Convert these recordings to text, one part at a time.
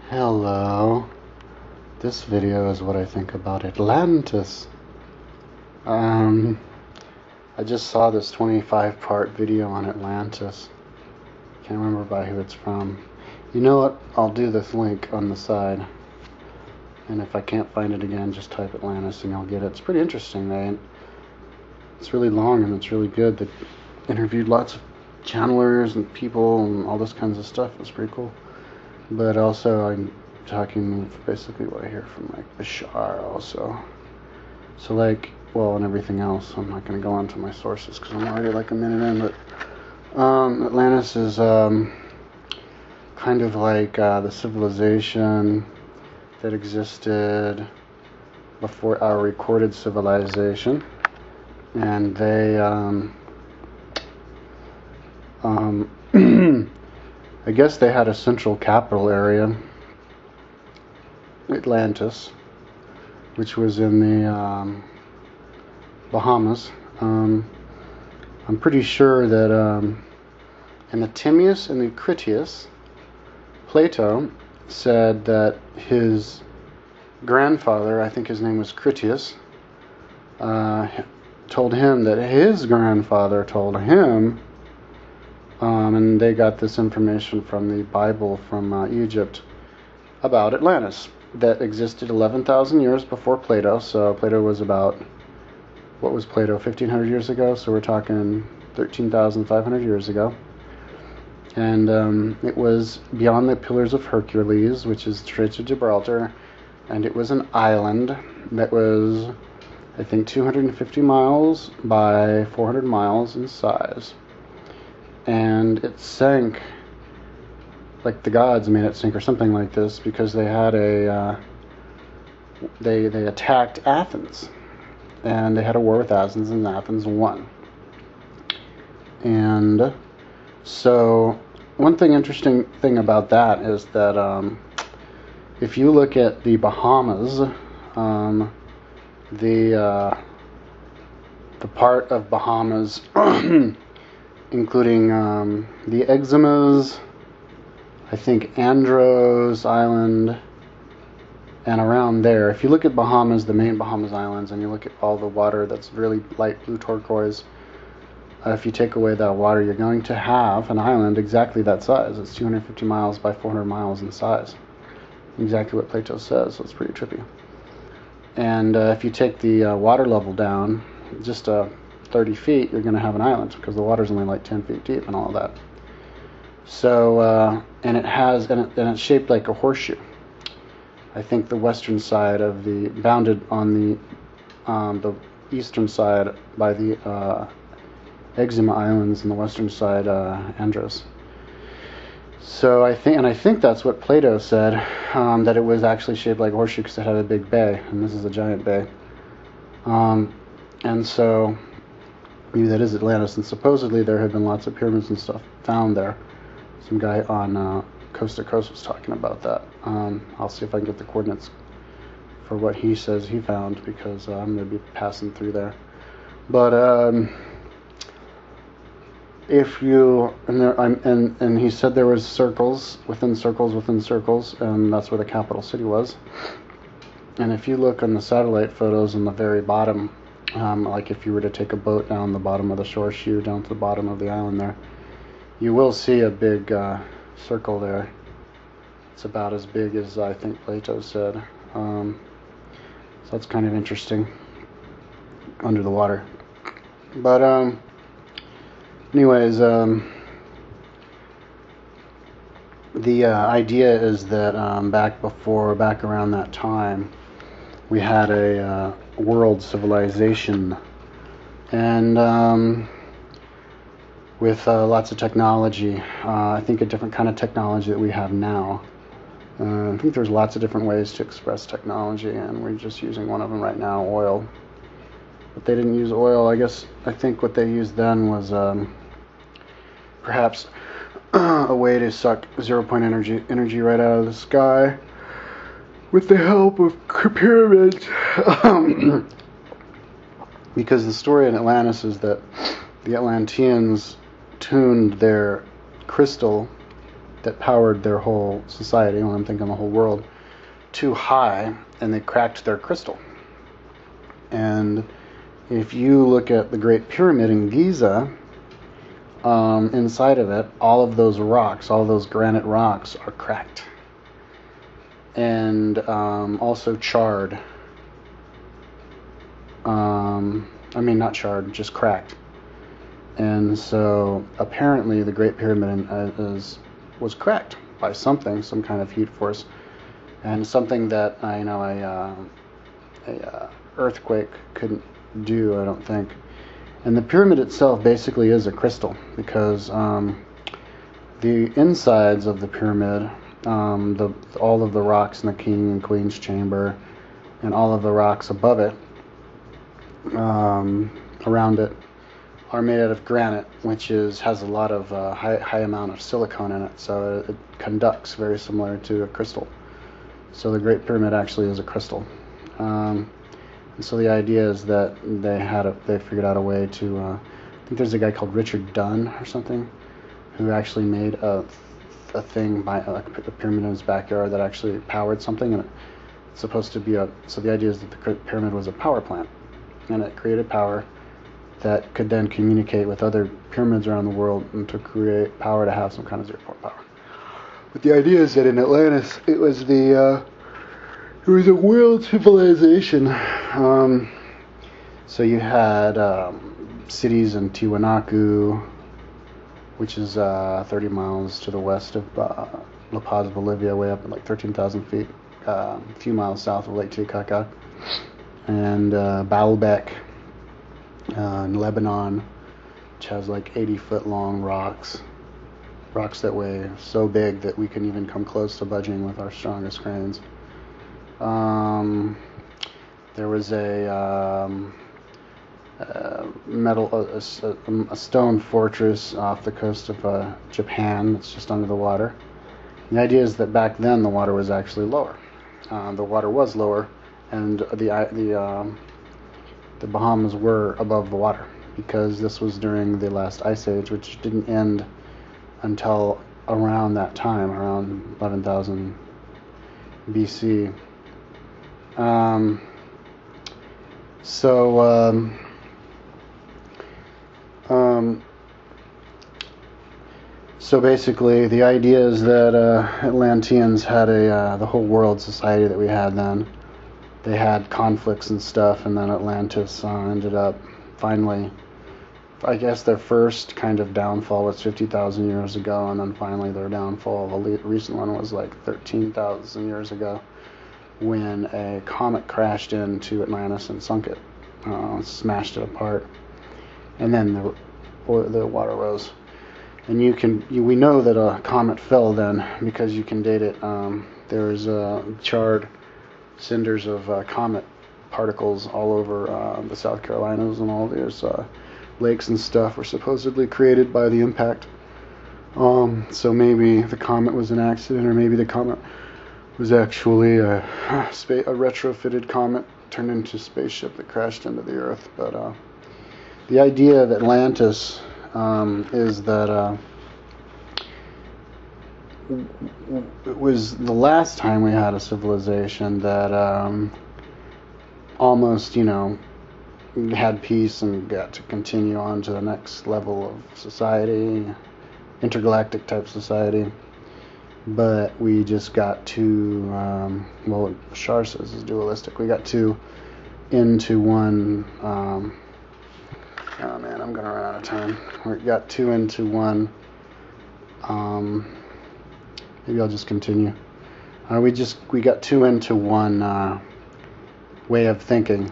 Hello. This video is what I think about Atlantis. I just saw this 25-part video on Atlantis. Can't remember by who it's from. You know what? I'll do this link on the side. And if I can't find it again, just type Atlantis and you'll get it. It's pretty interesting. It's really long and it's really good. They interviewed lots of channelers and people and all this kinds of stuff. It's pretty cool. But also, I'm talking basically what I hear from like Bashar also. So like, well, and everything else. I'm not going to go on to my sources because I'm already like a minute in. But Atlantis is kind of like the civilization that existed before our recorded civilization, and they I guess they had a central capital area, Atlantis, which was in the Bahamas. I'm pretty sure that in the Timaeus and the Critias, Plato said that his grandfather, I think his name was Critias, told him that his grandfather told him, and they got this information from the Bible from Egypt about Atlantis that existed 11,000 years before Plato. So Plato was about, what was Plato, 1,500 years ago? So we're talking 13,500 years ago. And it was beyond the Pillars of Hercules, which is Straits of Gibraltar, and it was an island that was, I think, 250 miles by 400 miles in size. And it sank, like the gods made it sink or something like this, because they had they attacked Athens, and they had a war with Athens, and Athens won. And so one interesting thing about that is that if you look at the Bahamas, the part of Bahamas including the Exumas, I think Andros Island, and around there. If you look at Bahamas, the main Bahamas Islands, and you look at all the water that's really light blue turquoise, if you take away that water, you're going to have an island exactly that size. It's 250 miles by 400 miles in size. Exactly what Plato says, so it's pretty trippy. And if you take the water level down just 30 feet, you're going to have an island because the water's only like 10 feet deep and all that. So, and it's shaped like a horseshoe. I think the western side of bounded on the eastern side by the Exuma Islands, and the western side Andros. So I think that's what Plato said, that it was actually shaped like a horseshoe because it had a big bay, and this is a giant bay. And so maybe that is Atlantis, and supposedly there have been lots of pyramids and stuff found there. Some guy on Coast to Coast was talking about that. I'll see if I can get the coordinates for what he says he found, because I'm going to be passing through there. But if you and he said there was circles within circles within circles, and that's where the capital city was. And if you look on the satellite photos on the very bottom, like if you were to take a boat down the bottom of the horseshoe down to the bottom of the island there, you will see a big circle there. It's about as big as I think Plato said. So that's kind of interesting under the water. But anyways, the idea is that back around that time, we had a world civilization, and with lots of technology. I think a different kind of technology that we have now. I think there's lots of different ways to express technology, and we're just using one of them right now, oil. But they didn't use oil. I think what they used then was perhaps a way to suck zero-point energy right out of the sky with the help of pyramids. Because the story in Atlantis is that the Atlanteans tuned their crystal that powered their whole society, when I'm thinking the whole world, too high, and they cracked their crystal. And if you look at the Great Pyramid in Giza, inside of it, all of those rocks, all those granite rocks are cracked. And also charred. I mean, not charred, just cracked. And so apparently the Great Pyramid was cracked by something, some kind of heat force, and something that a earthquake couldn't do, I don't think. And the pyramid itself basically is a crystal, because the insides of the pyramid, all of the rocks in the king and queen's chamber, and all of the rocks above it, around it, are made out of granite, which has a lot of high amount of silicone in it, so it conducts very similar to a crystal. So the Great Pyramid actually is a crystal. And so the idea is that they figured out a way to. I think there's a guy called Richard Dunn or something, who actually made a thing by a pyramid in his backyard that actually powered something, and it's supposed to be So the idea is that the pyramid was a power plant, and it created power that could then communicate with other pyramids around the world and to create power to have some kind of zero-point power. But the idea is that in Atlantis, it was a world civilization. So you had cities in Tiwanaku, which is 30 miles to the west of La Paz, Bolivia, way up at like 13,000 feet, a few miles south of Lake Titicaca, and Baalbek in Lebanon, which has like 80-foot long rocks that weigh so big that we can even come close to budging with our strongest cranes. There was a stone fortress off the coast of Japan that's just under the water. The idea is that back then the water was actually lower. The water was lower, and the Bahamas were above the water, because this was during the last ice age, which didn't end until around that time, around 11,000 BC. So basically, the idea is that Atlanteans had the whole world society that we had then. They had conflicts and stuff, and then Atlantis ended up finally, I guess their first kind of downfall was 50,000 years ago, and then finally their downfall, the recent one, was like 13,000 years ago, when a comet crashed into Atlantis and sunk it, smashed it apart, and then the water rose. And we know that a comet fell then, because you can date it. There's charred cinders of comet particles all over the South Carolinas, and all these lakes and stuff were supposedly created by the impact. So maybe the comet was an accident, or maybe the comet was actually a retrofitted comet turned into a spaceship that crashed into the Earth. But the idea of Atlantis is that it was the last time we had a civilization that almost, had peace and got to continue on to the next level of society, intergalactic type society. But we just got too, what Shar says is dualistic. We got too into one, oh man, I'm going to run out of time. We got too into one, maybe I'll just continue. We got too into one way of thinking.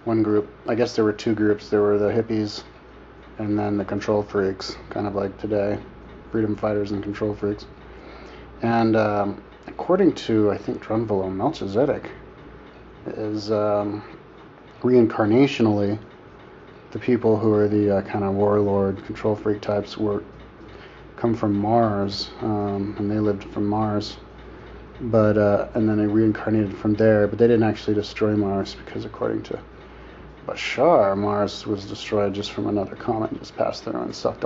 One group, I guess there were two groups. There were the hippies and then the control freaks, kind of like today, freedom fighters and control freaks. And according to, I think, Drunvalo, Melchizedek is reincarnationally the people who are the kind of warlord control freak types come from Mars, and they lived from Mars, but and then they reincarnated from there, but they didn't actually destroy Mars, because according to Bashar, Mars was destroyed just from another comet, just passed through and sucked